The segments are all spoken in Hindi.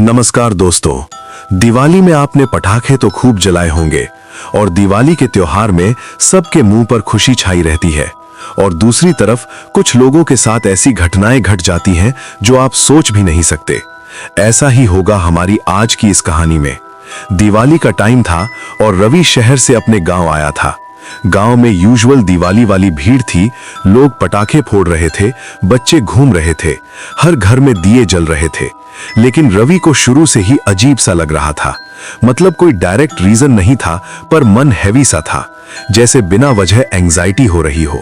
नमस्कार दोस्तों, दिवाली में आपने पटाखे तो खूब जलाए होंगे और दिवाली के त्योहार में सबके मुंह पर खुशी छाई रहती है। और दूसरी तरफ कुछ लोगों के साथ ऐसी घटनाएं घट जाती हैं जो आप सोच भी नहीं सकते। ऐसा ही होगा हमारी आज की इस कहानी में। दिवाली का टाइम था और रवि शहर से अपने गांव आया था। गांव में यूजुअल दिवाली वाली भीड़ थी। लोग पटाखे फोड़ रहे थे, बच्चे घूम रहे थे, हर घर में दिए जल रहे थे। लेकिन रवि को शुरू से ही अजीब सा लग रहा था। मतलब कोई डायरेक्ट रीजन नहीं था, पर मन हैवी सा था, जैसे बिना वजह एंजाइटी हो रही हो।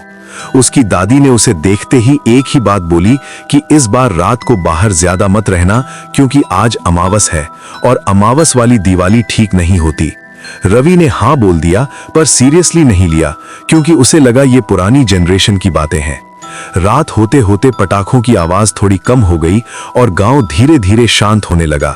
उसकी दादी ने उसे देखते ही एक ही बात बोली कि इस बार रात को बाहर ज्यादा मत रहना, क्योंकि आज अमावस है और अमावस वाली दिवाली ठीक नहीं होती। रवि ने हाँ बोल दिया, पर सीरियसली नहीं लिया, क्योंकि उसे लगा ये पुरानी जनरेशन की बातें हैं। रात होते होते पटाखों की आवाज थोड़ी कम हो गई और गांव धीरे धीरे शांत होने लगा।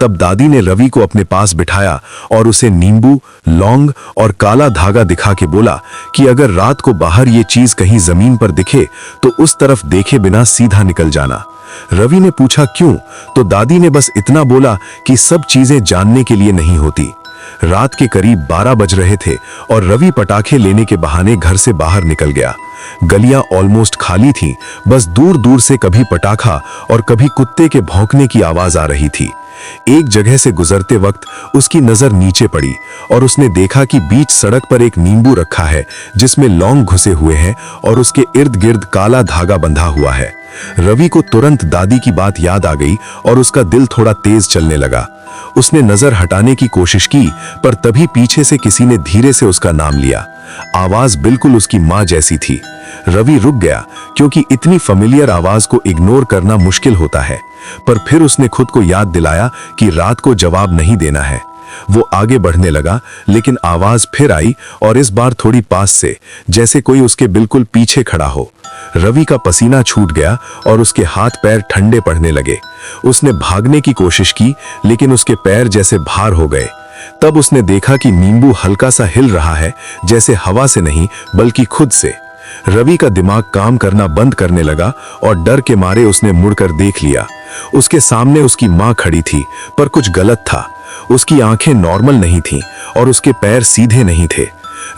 तब दादी ने रवि को अपने पास बिठाया और उसे नींबू, लौंग और काला धागा दिखा के बोला कि अगर रात को बाहर ये चीज कहीं जमीन पर दिखे तो उस तरफ देखे बिना सीधा निकल जाना। रवि ने पूछा क्यों, तो दादी ने बस इतना बोला कि सब चीजें जानने के लिए नहीं होती। रात के करीब 12 बज रहे थे और रवि पटाखे लेने के बहाने घर से बाहर निकल गया। गलियां ऑलमोस्ट खाली थीं, बस दूर दूर से कभी पटाखा और कभी कुत्ते के भौंकने की आवाज आ रही थी। एक जगह से गुजरते वक्त उसकी नजर नीचे पड़ी और उसने देखा कि बीच सड़क पर एक नींबू रखा है जिसमें लौंग घुसे हुए हैं और उसके इर्द गिर्द काला धागा बंधा हुआ है। रवि को तुरंत दादी की बात याद आ गई और उसका दिल थोड़ा तेज चलने लगा। उसने नजर हटाने की कोशिश की, पर तभी पीछे से किसी ने धीरे से उसका नाम लिया। आवाज बिल्कुल उसकी मां जैसी थी। रवि रुक गया, क्योंकि इतनी फेमिलियर आवाज को इग्नोर करना मुश्किल होता है। पर फिर उसने खुद को याद दिलाया कि रात को जवाब नहीं देना है। वो आगे बढ़ने लगा, लेकिन आवाज फिर आई और इस बार थोड़ी पास से, जैसे कोई उसके बिल्कुल पीछे खड़ा हो। रवि का पसीना छूट गया और उसके हाथ पैर ठंडे पड़ने लगे। उसने भागने की कोशिश की, लेकिन उसके पैर जैसे भार हो गए। तब उसने देखा कि नींबू हल्का सा हिल रहा है, जैसे हवा से नहीं बल्कि खुद से। रवि का दिमाग काम करना बंद करने लगा और डर के मारे उसने मुड़कर देख लिया। उसके सामने उसकी मां खड़ी थी, पर कुछ गलत था। उसकी आंखें नॉर्मल नहीं थीं और उसके पैर सीधे नहीं थे।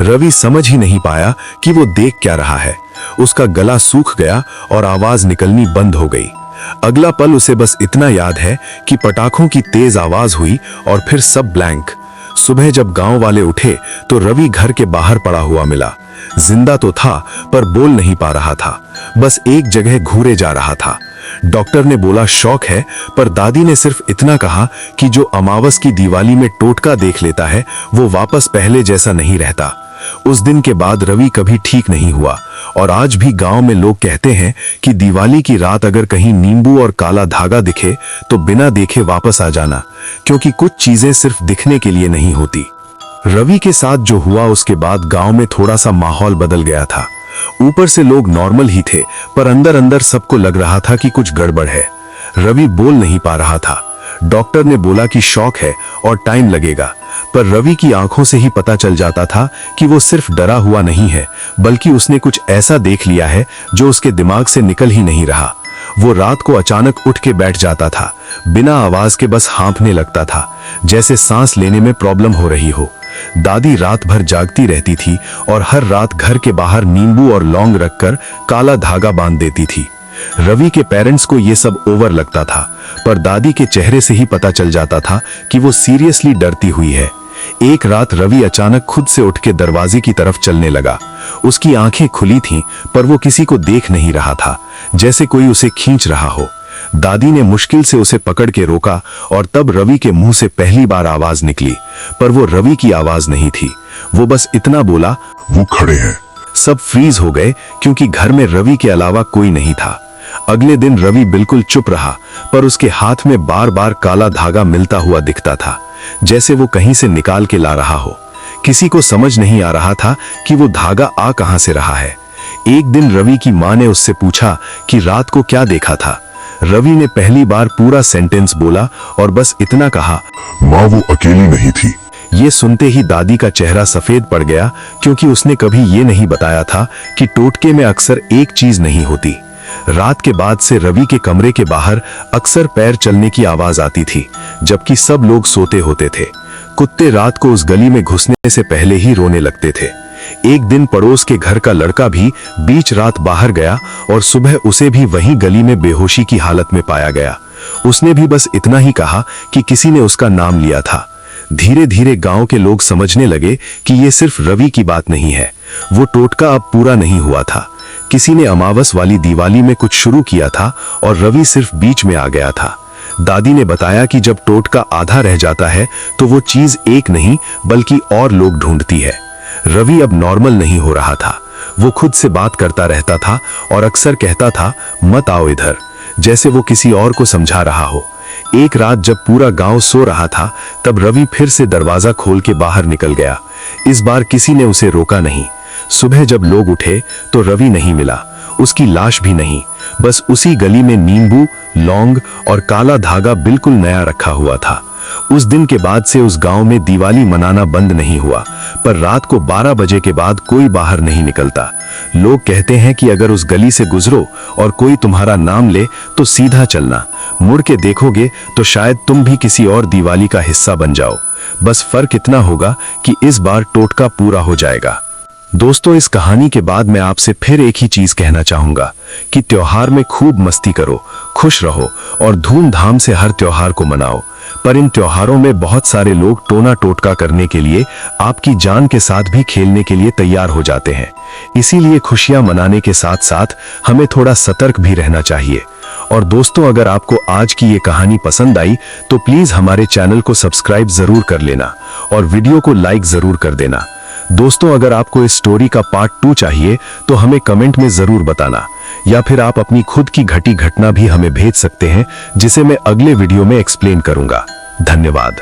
रवि समझ ही नहीं पाया कि वो देख क्या रहा है। उसका गला सूख गया और आवाज निकलनी बंद हो गई। अगला पल उसे बस इतना याद है कि पटाखों की तेज आवाज हुई और फिर सब ब्लैंक। सुबह जब गांव वाले उठे तो रवि घर के बाहर पड़ा हुआ मिला। जिंदा तो था, पर बोल नहीं पा रहा था, बस एक जगह घूरे जा रहा था। डॉक्टर ने बोला शौक है, पर दादी ने सिर्फ इतना कहा कि जो अमावस की दिवाली में टोटका देख लेता है वो वापस पहले जैसा नहीं रहता। उस दिन के बाद रवि कभी ठीक नहीं हुआ और आज भी गांव में लोग कहते हैं कि दिवाली की रात अगर कहीं नींबू और काला धागा दिखे तो बिना देखे वापस आ जाना, क्योंकि कुछ चीजें सिर्फ दिखने के लिए नहीं होती। रवि के साथ जो हुआ उसके बाद गांव में थोड़ा सा माहौल बदल गया था। ऊपर से लोग नॉर्मल ही थे, पर अंदर अंदर सबको लग रहा था कि कुछ गड़बड़ है। रवि बोल नहीं पा रहा था। डॉक्टर ने बोला कि शॉक है और टाइम लगेगा, पर रवि की आंखों से ही पता चल जाता था कि वो सिर्फ डरा हुआ नहीं है, बल्कि उसने कुछ ऐसा देख लिया है जो उसके दिमाग से निकल ही नहीं रहा। वो रात को अचानक उठ के बैठ जाता था, बिना आवाज के बस हाँफने लगता था, जैसे सांस लेने में प्रॉब्लम हो रही हो। दादी रात भर जागती रहती थी और हर रात घर के बाहर नींबू और लौंग रखकर काला धागा बांध देती थी। रवि के पेरेंट्स को यह सब ओवर लगता था, पर दादी के चेहरे से ही पता चल जाता था कि वो सीरियसली डरती हुई है। एक रात रवि अचानक खुद से उठ के दरवाजे की तरफ चलने लगा। उसकी आंखें खुली थीं, पर वो किसी को देख नहीं रहा था, जैसे कोई उसे खींच रहा हो। दादी ने मुश्किल से उसे पकड़ के रोका और तब रवि के मुंह से पहली बार आवाज निकली, पर वो रवि की आवाज नहीं थी। वो बस इतना बोला, वो खड़े हैं। सब फ्रीज हो गए, क्योंकि घर में रवि के अलावा कोई नहीं था। अगले दिन रवि बिल्कुल चुप रहा, पर उसके हाथ में बार बार काला धागा मिलता हुआ दिखता था, जैसे वो कहीं से निकाल के ला रहा हो। किसी को समझ नहीं आ रहा था कि वो धागा आ कहां से रहा है। एक दिन रवि की मां ने उससे पूछा कि रात को क्या देखा था। रवि ने पहली बार पूरा सेंटेंस बोला और बस इतना कहा, माँ वो अकेली नहीं थी। ये सुनते ही दादी का चेहरा सफेद पड़ गया, क्योंकि उसने कभी ये नहीं बताया था कि टोटके में अक्सर एक चीज नहीं होती। रात के बाद से रवि के कमरे के बाहर अक्सर पैर चलने की आवाज आती थी, जबकि सब लोग सोते होते थे। कुत्ते रात को उस गली में घुसने से पहले ही रोने लगते थे। एक दिन पड़ोस के घर का लड़का भी बीच रात बाहर गया और सुबह उसे भी वहीं गली में बेहोशी की हालत में पाया गया। उसने भी बस इतना ही कहा कि किसी ने उसका नाम लिया था। धीरे धीरे गांव के लोग समझने लगे कि ये सिर्फ रवि की बात नहीं है, वो टोटका अब पूरा नहीं हुआ था। किसी ने अमावस वाली दिवाली में कुछ शुरू किया था और रवि सिर्फ बीच में आ गया था। दादी ने बताया कि जब टोटका आधा रह जाता है तो वो चीज एक नहीं बल्कि और लोग ढूंढती है। रवि अब नॉर्मल नहीं हो रहा था। वो खुद से बात करता रहता था और अक्सर कहता था, मत आओ इधर, जैसे वो किसी और को समझा रहा हो। एक रात जब पूरा गांव सो रहा था, तब रवि फिर से दरवाजा खोल के बाहर निकल गया। इस बार किसी ने उसे रोका नहीं। सुबह जब लोग उठे तो रवि नहीं मिला, उसकी लाश भी नहीं। बस उसी गली में नींबू, लौंग और काला धागा बिल्कुल नया रखा हुआ था। उस दिन के बाद से उस गांव में दिवाली मनाना बंद नहीं हुआ, पर रात को 12 बजे के बाद कोई बाहर नहीं निकलता। लोग कहते हैं कि अगर उस गली से गुजरो और कोई तुम्हारा नाम ले तो सीधा चलना, मुड़ के देखोगे तो शायद तुम भी किसी और दिवाली का हिस्सा बन जाओ। बस फर्क इतना होगा कि इस बार टोटका पूरा हो जाएगा। दोस्तों, इस कहानी के बाद मैं आपसे फिर एक ही चीज कहना चाहूंगा कि त्योहार में खूब मस्ती करो, खुश रहो और धूमधाम से हर त्योहार को मनाओ। पर इन त्योहारों में बहुत सारे लोग टोना टोटका करने के लिए, आपकी जान के साथ भी खेलने के लिए तैयार हो जाते हैं। इसीलिए खुशियां मनाने के साथ साथ हमें थोड़ा सतर्क भी रहना चाहिए। और दोस्तों, अगर आपको आज की ये कहानी पसंद आई तो प्लीज हमारे चैनल को सब्सक्राइब जरूर कर लेना और वीडियो को लाइक जरूर कर देना। दोस्तों, अगर आपको इस स्टोरी का पार्ट 2 चाहिए तो हमें कमेंट में जरूर बताना, या फिर आप अपनी खुद की घटी घटना भी हमें भेज सकते हैं, जिसे मैं अगले वीडियो में एक्सप्लेन करूंगा। धन्यवाद।